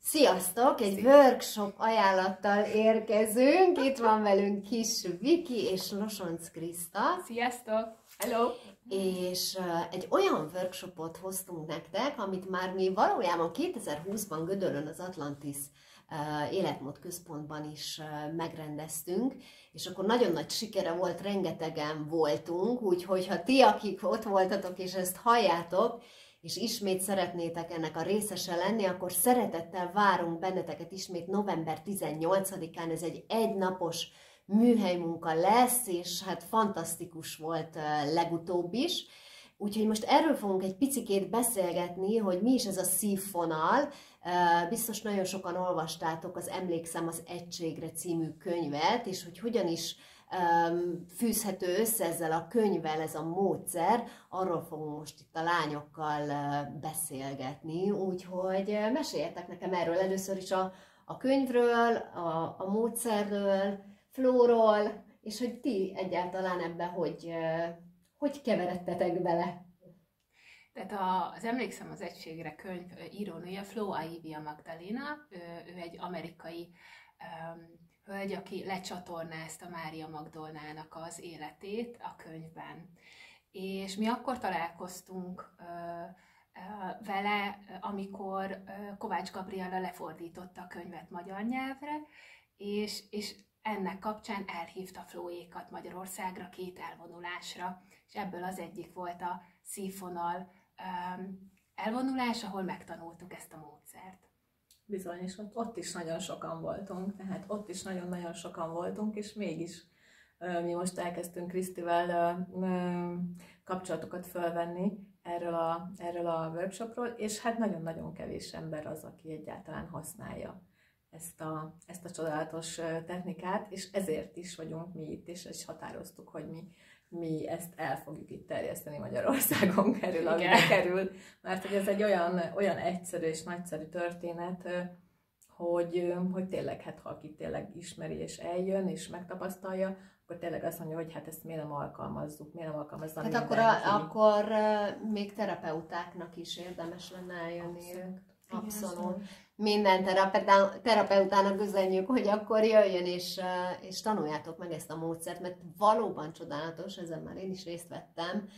Sziasztok! Egy workshop ajánlattal érkezünk. Itt van velünk Kis Viki és Losonc Kriszta. Sziasztok! Hello! És egy olyan workshopot hoztunk nektek, amit már mi valójában 2020-ban Gödöllön az Atlantis életmód központban is megrendeztünk, és akkor nagyon nagy sikere volt, rengetegen voltunk, úgyhogy ha ti, akik ott voltatok és ezt halljátok, és ismét szeretnétek ennek a részese lenni, akkor szeretettel várunk benneteket ismét november 18-án, ez egy egynapos műhelymunka lesz, és hát fantasztikus volt legutóbb is. Úgyhogy most erről fogunk egy picikét beszélgetni, hogy mi is ez a szívfonal. Biztos nagyon sokan olvastátok az Emlékszem az egységre című könyvet, és hogy hogyan is fűzhető össze ezzel a könyvvel ez a módszer, arról fogunk most itt a lányokkal beszélgetni, úgyhogy meséljetek nekem erről először is a könyvről, a módszerről, flóról, és hogy ti egyáltalán ebbe hogy keveredtetek bele. Tehát az Emlékszem az egységre könyv írónője Flo Aivia Magdalena, ő egy amerikai hölgy, aki lecsatornázta Mária Magdolnának az életét a könyvben. És mi akkor találkoztunk vele, amikor Kovács Gabriella lefordította a könyvet magyar nyelvre, és ennek kapcsán elhívta Flóékat Magyarországra 2 elvonulásra, és ebből az egyik volt a szívfonal elvonulás, ahol megtanultuk ezt a módszert. Bizony, és ott is nagyon sokan voltunk, tehát ott is nagyon-nagyon sokan voltunk, és mégis mi most elkezdtünk Krisztivel kapcsolatokat fölvenni erről a workshopról, és hát nagyon-nagyon kevés ember az, aki egyáltalán használja ezt a csodálatos technikát, és ezért is vagyunk mi itt, és határoztuk, hogy mi ezt el fogjuk itt terjeszteni Magyarországon kerül, amire kerül, mert hogy ez egy olyan egyszerű és nagyszerű történet, hogy tényleg, hát ha aki tényleg ismeri és eljön és megtapasztalja, akkor tényleg azt mondja, hogy hát ezt miért nem alkalmazzuk, miért nem alkalmazzam hát mindenki. akkor még terapeutáknak is érdemes lenne eljönni. Abszolút. Minden terapeutának üzenjük, hogy akkor jöjjön és tanuljátok meg ezt a módszert, mert valóban csodálatos, ezen már én is részt vettem,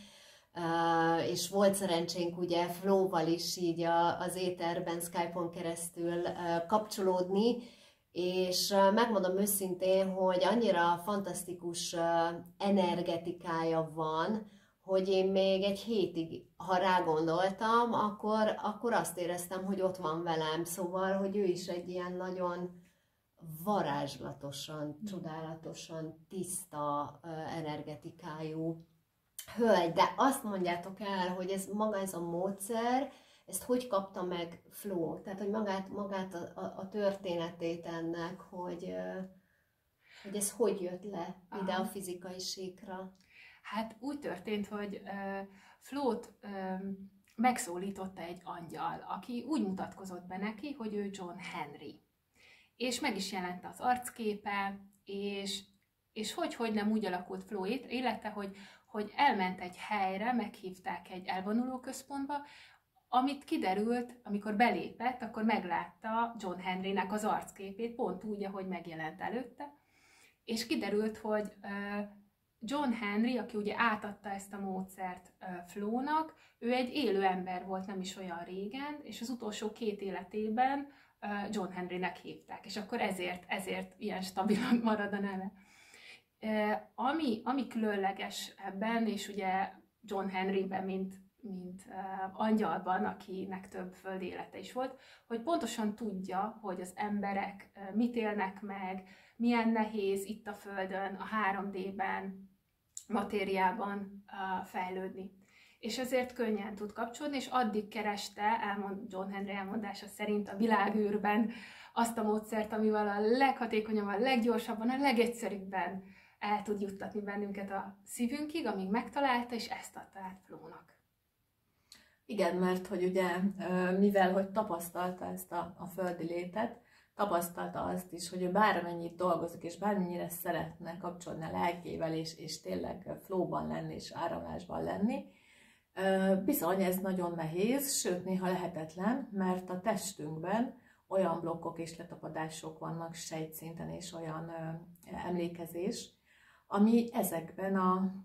és volt szerencsénk ugye Flóval is így az éterben, Skype-on keresztül kapcsolódni, és megmondom őszintén, hogy annyira fantasztikus energetikája van, hogy én még egy hétig, ha rágondoltam, akkor azt éreztem, hogy ott van velem. Szóval, hogy ő is egy ilyen nagyon varázslatosan, csodálatosan tiszta energetikájú hölgy. De azt mondjátok el, hogy ez a módszer, ezt hogy kapta meg Flo? Tehát, hogy magát a történetét ennek, hogy ez hogy jött le ide a fizikai síkra? Hát úgy történt, hogy Flót megszólította egy angyal, aki úgy mutatkozott be neki, hogy ő John Henry. És meg is jelent az arcképe, és hogy nem úgy alakult Fló élete, hogy elment egy helyre, meghívták egy elvonuló központba, amit kiderült, amikor belépett, akkor meglátta John Henrynek az arcképét, pont úgy, ahogy megjelent előtte, és kiderült, hogy John Henry, aki ugye átadta ezt a módszert Flónak, ő egy élő ember volt nem is olyan régen, és az utolsó 2 életében John Henrynek hívták, és akkor ezért ilyen stabilan marad a neve. Ami különleges ebben, és ugye John Henryben, mint angyalban, akinek több földi élete is volt, hogy pontosan tudja, hogy az emberek mit élnek meg, milyen nehéz itt a Földön, a 3D-ben, matériában fejlődni. És ezért könnyen tud kapcsolódni, és addig kereste, John Henry elmondása szerint a világűrben azt a módszert, amivel a leghatékonyabban, a leggyorsabban, a legegyszerűbben el tud juttatni bennünket a szívünkig, amíg megtalálta, és ezt adta át Flónak. Igen, mert hogy ugye, mivel hogy tapasztalta ezt a földi létet, tapasztalta azt is, hogy ő bármennyit dolgozik, és bármennyire szeretne kapcsolni a lelkével, és tényleg flowban lenni, és áramlásban lenni, bizony ez nagyon nehéz, sőt néha lehetetlen, mert a testünkben olyan blokkok és letapadások vannak sejtszinten, és olyan emlékezés, ami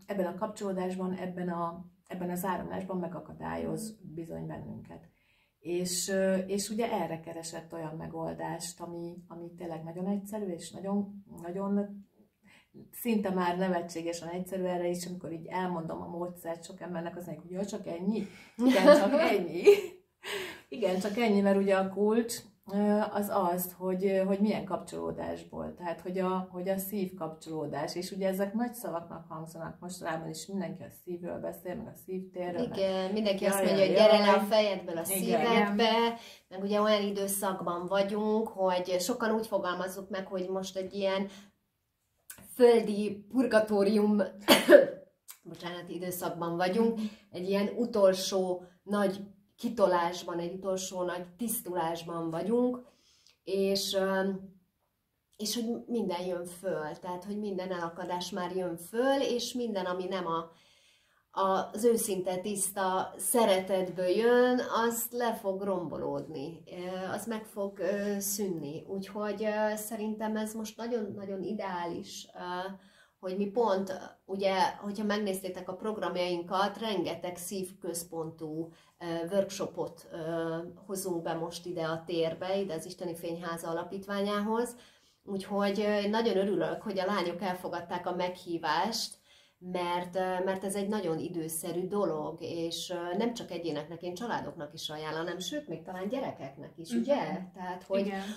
ebben a kapcsolódásban, ebben az áramlásban megakadályoz bizony bennünket. És ugye erre keresett olyan megoldást, ami tényleg nagyon egyszerű, és nagyon, nagyon szinte már nevetségesen egyszerű erre is, amikor így elmondom a módszert sok embernek, az mondják, hogy csak ennyi? Igen, csak ennyi. Igen, csak ennyi, mert ugye a kulcs az, hogy milyen kapcsolódásból, tehát hogy a szív kapcsolódás, és ugye ezek nagy szavaknak hangzanak, mostanában is mindenki a szívről beszél, meg a szívtérről. Igen, mindenki azt mondja, hogy gyere le a fejedből a szívedbe, meg ugye olyan időszakban vagyunk, hogy sokan úgy fogalmazzuk meg, hogy most egy ilyen földi purgatórium időszakban vagyunk, egy ilyen utolsó nagy kitolásban, egy utolsó nagy tisztulásban vagyunk, és hogy minden jön föl, tehát hogy minden elakadás már jön föl, és minden, ami nem az őszinte, tiszta szeretetből jön, az le fog rombolódni, az meg fog szűnni. Úgyhogy szerintem ez most nagyon-nagyon ideális, hogy mi pont, ugye, hogyha megnéztétek a programjainkat, rengeteg szívközpontú workshopot hozunk be most ide a térbe, ide az Isteni Fényháza Alapítványához. Úgyhogy nagyon örülök, hogy a lányok elfogadták a meghívást, mert ez egy nagyon időszerű dolog, és nem csak egyéneknek, én családoknak is ajánlanám, sőt, még talán gyerekeknek is, ugye? Tehát,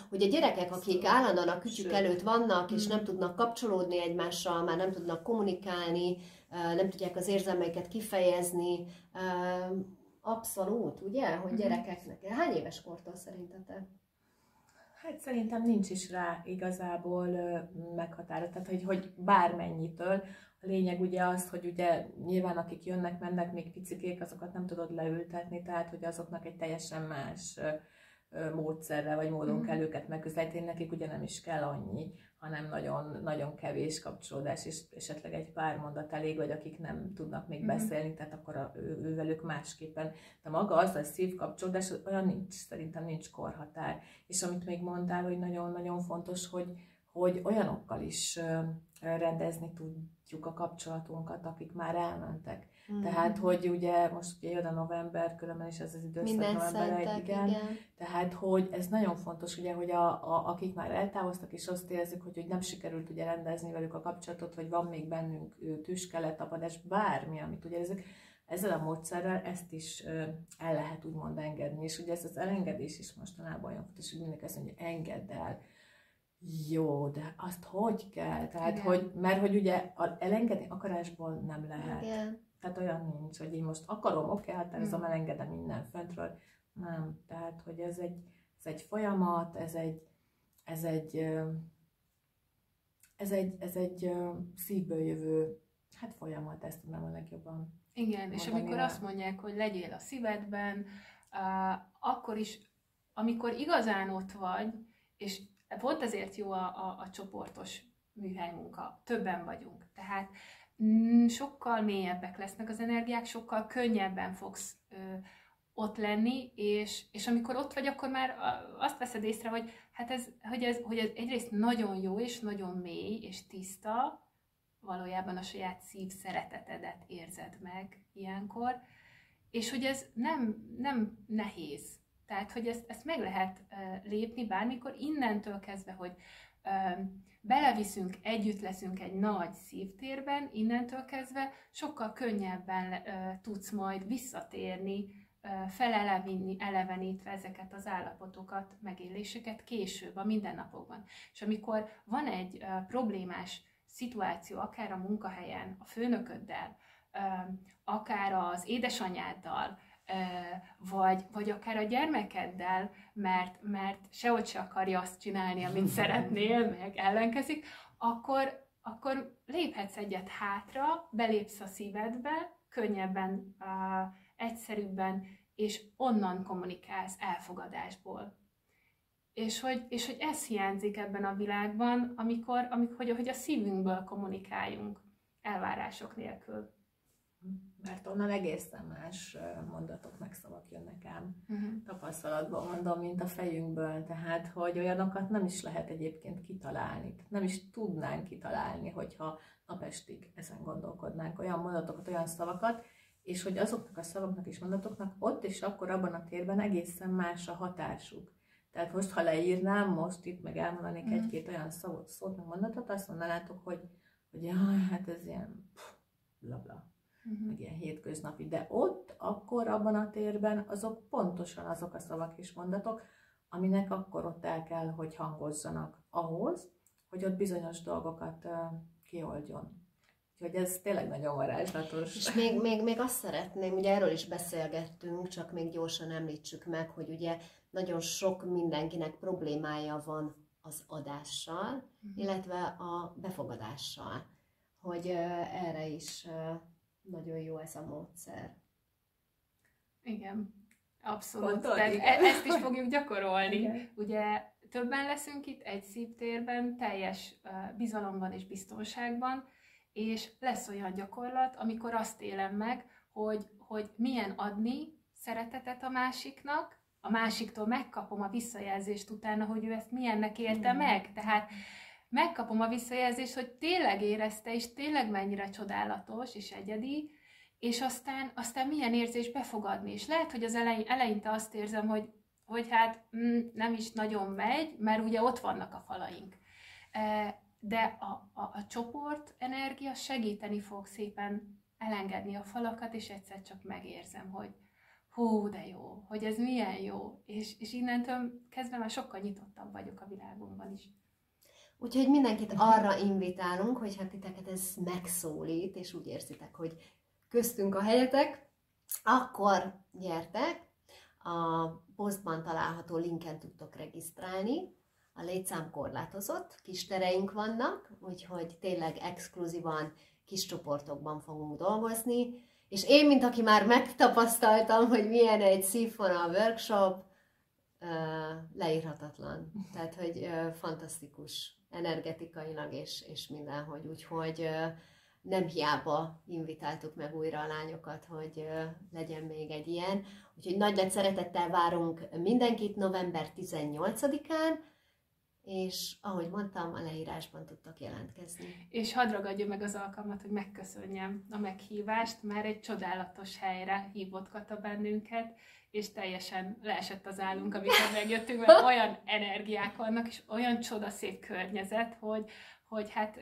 hogy a gyerekek, akik állandóan a kütyük előtt vannak, és nem tudnak kapcsolódni egymással, már nem tudnak kommunikálni, nem tudják az érzelmeiket kifejezni, abszolút, ugye? Hogy gyerekeknek. Hány éves kortól szerintetek? Hát szerintem nincs is rá igazából meghatározat, tehát hogy bármennyitől. A lényeg ugye az, hogy ugye nyilván akik jönnek, mennek, még picikék, azokat nem tudod leültetni, tehát hogy azoknak egy teljesen más módszerrel vagy módon kell őket megközelíteni, nekik ugye nem is kell annyi, hanem nagyon, nagyon kevés kapcsolódás, és esetleg egy pár mondat elég, vagy akik nem tudnak még beszélni, tehát akkor ővelük másképpen. De maga az a szívkapcsolódás, olyan nincs, szerintem nincs korhatár. És amit még mondtál, hogy nagyon-nagyon fontos, hogy olyanokkal is rendezni tudjuk a kapcsolatunkat, akik már elmentek. Tehát, hogy ugye most ugye jön a november, különben is ez az időszak november, igen. Tehát, hogy ez nagyon fontos, ugye, hogy akik már eltávoztak, és azt érzik, hogy nem sikerült ugye rendezni velük a kapcsolatot, hogy van még bennünk tüske, letapadás, bármi, amit ugye ezzel a módszerrel ezt is el lehet úgymond engedni. És ugye ez az elengedés is mostanában olyan fontos, hogy mindenki azt mondja, hogy engedd el. Jó, de azt hogy kell? Tehát, mert hogy ugye elengedni akarásból nem lehet. Igen. Tehát olyan nincs, hogy én most akarom, oké, határozom, elengedem minden föntről. Nem, tehát, hogy ez egy folyamat, ez egy szívből jövő, hát folyamat, ezt tudom a legjobban. Igen, és amikor azt mondják, hogy legyél a szívedben, akkor is, amikor igazán ott vagy, és pont ezért jó a csoportos műhelymunka, többen vagyunk. Tehát sokkal mélyebbek lesznek az energiák, sokkal könnyebben fogsz ott lenni, és amikor ott vagy, akkor már azt veszed észre, hogy hát ez egyrészt nagyon jó, és nagyon mély, és tiszta, valójában a saját szív szeretetedet érzed meg ilyenkor, és hogy ez nem nehéz. Tehát, hogy ezt meg lehet lépni bármikor, innentől kezdve, hogy beleviszünk, együtt leszünk egy nagy szívtérben, innentől kezdve sokkal könnyebben tudsz majd visszatérni, elevenítve ezeket az állapotokat, megéléseket később, a mindennapokban. És amikor van egy problémás szituáció, akár a munkahelyen, a főnököddel, akár az édesanyáddal, vagy akár a gyermekeddel, mert sehogy se akarja azt csinálni, amit szeretnél, meg ellenkezik, akkor léphetsz egyet hátra, belépsz a szívedbe, könnyebben, egyszerűbben, és onnan kommunikálsz elfogadásból. És hogy ez hiányzik ebben a világban, hogy a szívünkből kommunikáljunk elvárások nélkül. Mert onnan egészen más mondatok, meg szavak jönnek ám. Tapasztalatban mondom, mint a fejünkből. Tehát, hogy olyanokat nem is lehet egyébként kitalálni. Nem is tudnánk kitalálni, hogyha napestig ezen gondolkodnánk. Olyan mondatokat, olyan szavakat, és hogy azoknak a szavaknak és mondatoknak ott és akkor abban a térben egészen más a hatásuk. Tehát most, ha leírnám, most itt meg elmondanék egy-két olyan szót, meg mondatot, azt mondanátok, hogy jaj, hát ez ilyen blabla, meg ilyen hétköznapi. De ott, akkor abban a térben azok pontosan azok a szavak és mondatok, aminek akkor ott el kell, hogy hangozzanak ahhoz, hogy ott bizonyos dolgokat kioldjon. Úgyhogy ez tényleg nagyon varázslatos. És még azt szeretném, ugye erről is beszélgettünk, csak még gyorsan említsük meg, hogy ugye nagyon sok mindenkinek problémája van az adással, illetve a befogadással, hogy erre is nagyon jó ez a módszer. Igen, abszolút. Tehát ezt is fogjuk gyakorolni. Igen. Ugye többen leszünk itt egy szívtérben, teljes bizalomban és biztonságban, és lesz olyan gyakorlat, amikor azt élem meg, hogy milyen adni szeretetet a másiknak, a másiktól megkapom a visszajelzést utána, hogy ő ezt milyennek élte meg. Tehát megkapom a visszajelzést, hogy tényleg érezte, és tényleg mennyire csodálatos és egyedi, és aztán milyen érzés befogadni. És lehet, hogy az eleinte azt érzem, hogy hát nem is nagyon megy, mert ugye ott vannak a falaink. De a csoport energia segíteni fog szépen elengedni a falakat, és egyszer csak megérzem, hogy hú, de jó, hogy ez milyen jó, és innentől kezdve már sokkal nyitottabb vagyok a világunkban is. Úgyhogy mindenkit arra invitálunk, hogy hát titeket ez megszólít, és úgy érzitek, hogy köztünk a helyetek, akkor gyertek, a posztban található linken tudtok regisztrálni, a létszám korlátozott, kis tereink vannak, úgyhogy tényleg exkluzívan kis csoportokban fogunk dolgozni, és én, mint aki már megtapasztaltam, hogy milyen egy szívfonal workshop, leírhatatlan. Tehát, hogy fantasztikus energetikailag és mindenhogy, úgyhogy nem hiába invitáltuk meg újra a lányokat, hogy legyen még egy ilyen. Úgyhogy nagy szeretettel várunk mindenkit november 18-án, és ahogy mondtam, a leírásban tudtak jelentkezni. És hadd ragadja meg az alkalmat, hogy megköszönjem a meghívást, mert egy csodálatos helyre hívott Kata bennünket, és teljesen leesett az állunk, amikor megjöttünk, mert olyan energiák vannak, és olyan csodaszép környezet, hogy hát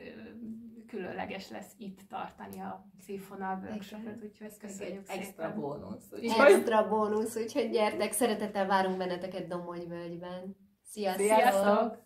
különleges lesz itt tartani a szívfonal workshopot, úgyhogy köszönjük szépen. Extra bónusz. Extra bónusz, úgyhogy gyertek, szeretettel várunk benneteket Domonyvölgyben. Sziasztok!